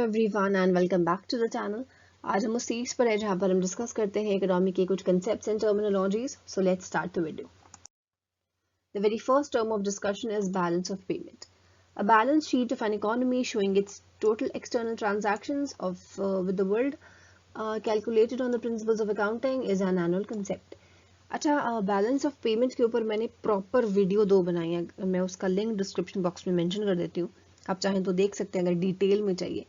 Everyone and welcome back to the channel. आज हम उस सीरीज पर है जहां पर हम डिस्कस करते हैं इकोनॉमी के कुछ concepts and terminologies. So let's start the video. The very first term of discussion is balance of payment. A balance sheet of an economy showing its total external transactions with the world calculated on the principles of accounting is an annual concept. अच्छा, balance of payment के ऊपर मैंने proper video 2 बनाई है, मैं उसका link description box में mention कर देती हूँ, आप चाहें तो देख सकते हैं अगर डिटेल में चाहिए।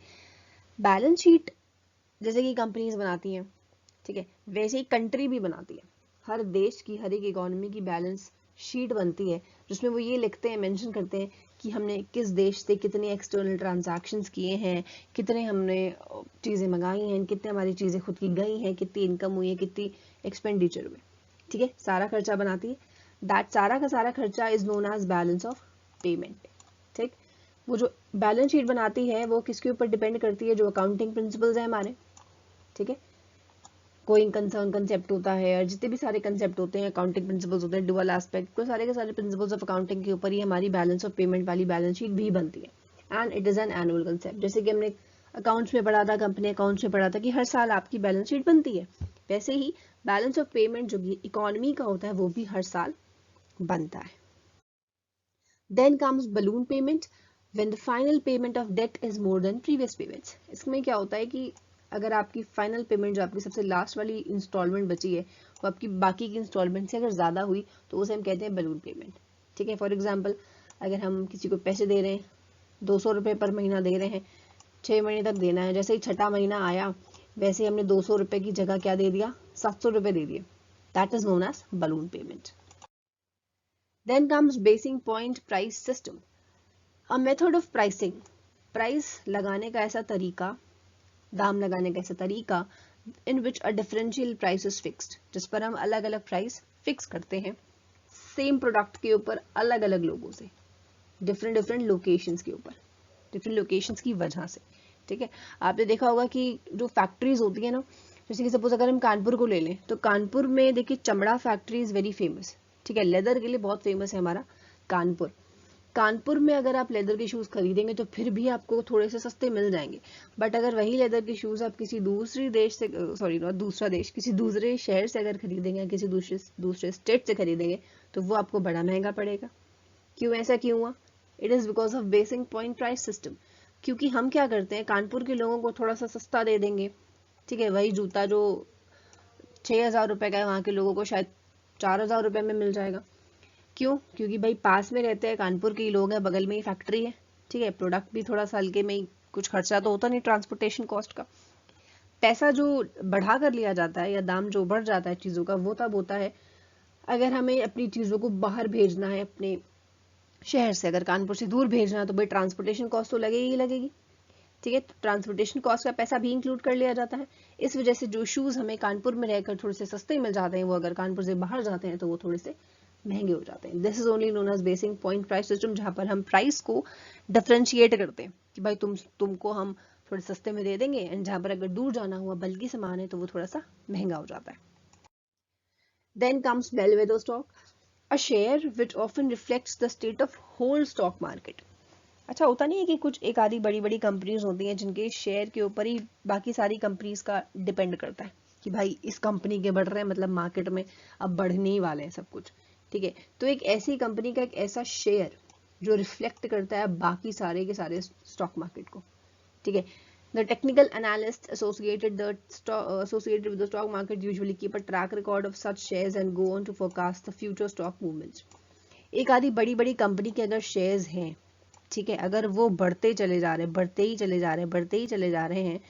बैलेंस शीट जैसे कि कंपनीज बनाती हैं, ठीक है, वैसे ही कंट्री भी बनाती है। हर देश की हर एक इकोनॉमी की बैलेंस शीट बनती है जिसमें वो ये लिखते हैं, मेंशन करते हैं कि हमने किस देश से कितने एक्सटर्नल ट्रांजैक्शंस किए हैं, कितने हमने चीज़ें मंगाई हैं, कितने हमारी चीज़ें खुद की गई हैं, कितनी इनकम हुई है, कितनी एक्सपेंडिचर हुई, ठीक है, सारा खर्चा बनाती है। दैट सारा का सारा खर्चा is known as balance of payment. ठीक, वो जो बैलेंस शीट बनाती है वो किसके ऊपर डिपेंड करती है? जो अकाउंटिंग प्रिंसिपल्स है हमारे, ठीक है, कोई कंसर्न कंसेप्ट होता है और जितने भी सारे कंसेप्ट होते हैं, अकाउंटिंग प्रिंसिपल्स होते हैं, डुअल एस्पेक्ट, को सारे के सारे प्रिंसिपल्स ऑफ अकाउंटिंग के ऊपर ही हमारी बैलेंस ऑफ पेमेंट वाली बैलेंस शीट भी बनती है and it is an annual concept. जैसे कि हमने अकाउंट्स में पढ़ा था, कंपनी अकाउंट्स में पढ़ा था कि हर साल आपकी बैलेंस शीट बनती है, वैसे ही बैलेंस ऑफ पेमेंट जो कि इकोनॉमी का होता है वो भी हर साल बनता है। Then comes balloon payment when the final payment of debt is more than previous payments. इसमें क्या होता है कि अगर आपकी फाइनल पेमेंट जो आपकी सबसे लास्ट वाली इंस्टॉलमेंट बची है वो आपकी बाकी की इंस्टॉलमेंट से अगर ज़्यादा हुई तो उसे हम कहते हैं बलून पेमेंट। ठीक है, फॉर एग्जाम्पल अगर हम किसी को पैसे दे रहे हैं, 200 रुपये पर महीना दे रहे हैं, 6 महीने तक देना है, जैसे ही छठा महीना आया वैसे ही हमने 200 रुपये की जगह क्या दे दिया, 700 रुपये दे दिए। That is known as balloon payment. Then comes basing point price system, a method of pricing, price लगाने का ऐसा तरीका, दाम लगाने का ऐसा तरीका, in which a differential price is fixed, जिस पर हम अलग अलग प्राइस फिक्स करते हैं सेम प्रोडक्ट के ऊपर अलग अलग लोगों से, डिफरेंट डिफरेंट लोकेशंस के ऊपर, डिफरेंट लोकेशंस की वजह से। ठीक है, आपने देखा होगा कि जो फैक्ट्रीज होती है ना, जैसे कि सपोज अगर हम कानपुर को ले लें तो कानपुर में देखिए चमड़ा फैक्ट्री इज वेरी फेमस। ठीक है, लेदर के लिए बहुत फेमस है हमारा कानपुर। कानपुर में अगर आप लेदर के शूज़ खरीदेंगे तो फिर भी आपको थोड़े से सस्ते मिल जाएंगे, बट अगर वही लेदर के शूज़ आप किसी दूसरी देश से, सॉरी नॉट दूसरा देश, किसी दूसरे शहर से अगर खरीदेंगे या किसी दूसरे स्टेट से खरीदेंगे तो वो आपको बड़ा महंगा पड़ेगा। क्यों, ऐसा क्यों हुआ? It is because of basic point price system. क्योंकि हम क्या करते हैं, कानपुर के लोगों को थोड़ा सा सस्ता दे देंगे, ठीक है, वही जूता जो 6,000 रुपये का है वहाँ के लोगों को शायद 4,000 रुपये में मिल जाएगा। क्यों? क्योंकि भाई पास में रहते हैं, कानपुर के ही लोग हैं, बगल में ही फैक्ट्री है, ठीक है, प्रोडक्ट भी थोड़ा सा हल्के में ही, कुछ खर्चा तो होता नहीं ट्रांसपोर्टेशन कॉस्ट का। पैसा जो बढ़ा कर लिया जाता है या दाम जो बढ़ जाता है चीज़ों का, वो तब होता है अगर हमें अपनी चीज़ों को बाहर भेजना है अपने शहर से, अगर कानपुर से दूर भेजना है तो भाई ट्रांसपोर्टेशन कॉस्ट तो लगेगी ही लगेगी। ठीक है, तो ट्रांसपोर्टेशन कॉस्ट का पैसा भी इंक्लूड कर लिया जाता है। इस वजह से जो शूज़ हमें कानपुर में रहकर थोड़े से सस्ते मिल जाते हैं वो अगर कानपुर से बाहर जाते हैं तो वो थोड़े से महंगे हो जाते हैं। This is only known as basic point price system, जहां पर हम प्राइस को डिफरेंशिएट करते हैं कि भाई तुमको हम थोड़े सस्ते में दे देंगे, एंड जहां पर अगर दूर जाना हुआ बल्कि सामान है तो वो थोड़ा सा महंगा हो जाता है। Then comes bellwether stock, a share which often reflects the state of whole stock market. अच्छा, होता नहीं है कि कुछ एक आधी बड़ी बड़ी कंपनीज होती हैं जिनके शेयर के ऊपर ही बाकी सारी कंपनीज का डिपेंड करता है कि भाई इस कंपनी के बढ़ रहे हैं, मतलब मार्केट में अब बढ़ने ही वाले हैं सब कुछ। ठीक है, तो एक ऐसी कंपनी का एक ऐसा शेयर जो रिफ्लेक्ट करता है बाकी सारे के सारे स्टॉक मार्केट को। ठीक है, the technical analyst associated with the stock market usually keep a track record of such shares and go on to forecast the future stock movements. एक आधी बड़ी बड़ी कंपनी के अगर शेयर्स हैं, ठीक है, अगर वो बढ़ते चले जा रहे हैं, बढ़ते ही चले जा रहे हैं, बढ़ते ही चले जा रहे हैं,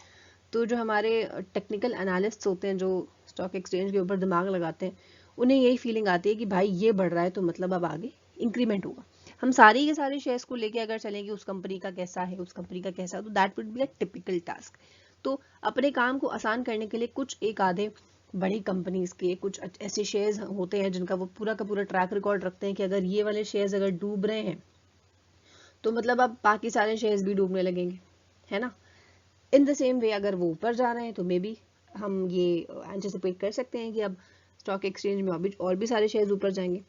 तो जो हमारे टेक्निकल एनालिस्ट होते हैं जो स्टॉक एक्सचेंज के ऊपर दिमाग लगाते हैं, उन्हें यही फीलिंग आती है कि भाई ये बढ़ रहा है तो मतलब अब आगे इंक्रीमेंट होगा। हम सारे के सारे शेयर्स को लेके अगर चलें कि उस कंपनी का कैसा है, उस कंपनी का कैसा है, तो that would be a typical task. तो अपने काम को आसान करने के लिए कुछ एक आधे बड़ी कंपनीज के कुछ ऐसे शेयर्स होते हैं जिनका वो पूरा का पूरा ट्रैक रिकॉर्ड रखते हैं कि अगर ये वाले शेयर्स अगर डूब रहे हैं तो मतलब अब बाकी सारे शेयर्स भी डूबने लगेंगे, है ना। इन द सेम वे अगर वो ऊपर जा रहे हैं तो मे बी हम ये एंटिसिपेट कर सकते हैं कि अब स्टॉक एक्सचेंज में और भी सारे शेयर्स ऊपर जाएंगे।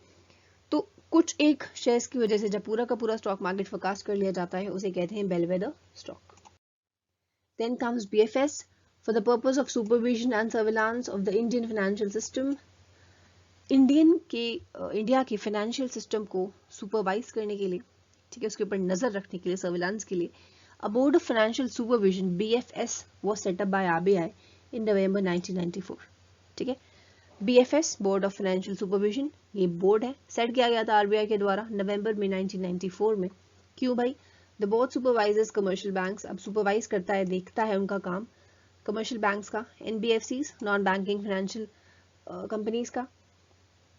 तो कुछ एक शेयर्स की वजह से जब पूरा का पूरा स्टॉक मार्केट फोरकास्ट कर लिया जाता है उसे कहते हैं Bellwether stock. Then comes BFS for the purpose of supervision and surveillance of the Indian financial system. India के फाइनेंशियल सिस्टम को सुपरवाइज करने के लिए, ठीक है, उसके ऊपर नजर रखने के लिए, सर्विलांस के लिए, a board of financial supervision BFS was set up by RBI in November 1994. ठीक है, BFS board of financial supervision, ये बोर्ड है, सेट किया गया था RBI के द्वारा नवंबर में 1994 में. क्यों भाई? The board supervisors commercial banks, अब सुपरवाइज करता है, देखता है उनका काम कमर्शियल बैंक्स का, NBFCs non banking financial companies का,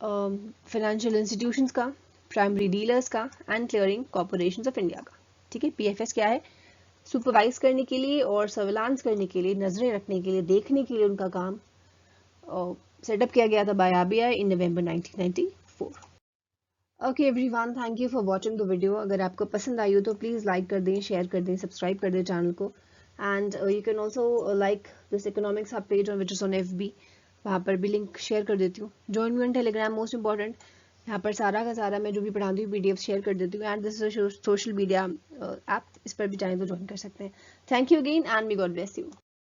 फाइनेंशियल इंस्टीट्यूशंस का, प्राइमरी डीलर्स का and clearing corporations of India का. ठीक है, BFS क्या है? सुपरवाइज करने के लिए और सर्विलांस करने के लिए, नजरें रखने के लिए, देखने के लिए उनका काम सेटअप किया गया था by RBI in November 1994. Okay everyone, thank you for watching the video. अगर आपको पसंद आई हो तो प्लीज़ लाइक कर दें, शेयर कर दें, सब्सक्राइब कर दें चैनल को. And you can also like this economics hub page on which is on FB. वहाँ पर भी लिंक शेयर कर देती हूँ. Join me on Telegram, most important. यहाँ पर सारा का सारा मैं जो भी पढ़ाती हूँ PDF शेयर कर देती हूँ. And this is social media app, इस पर भी चाहें तो ज्वाइन कर सकते हैं. Thank you again and may God bless you.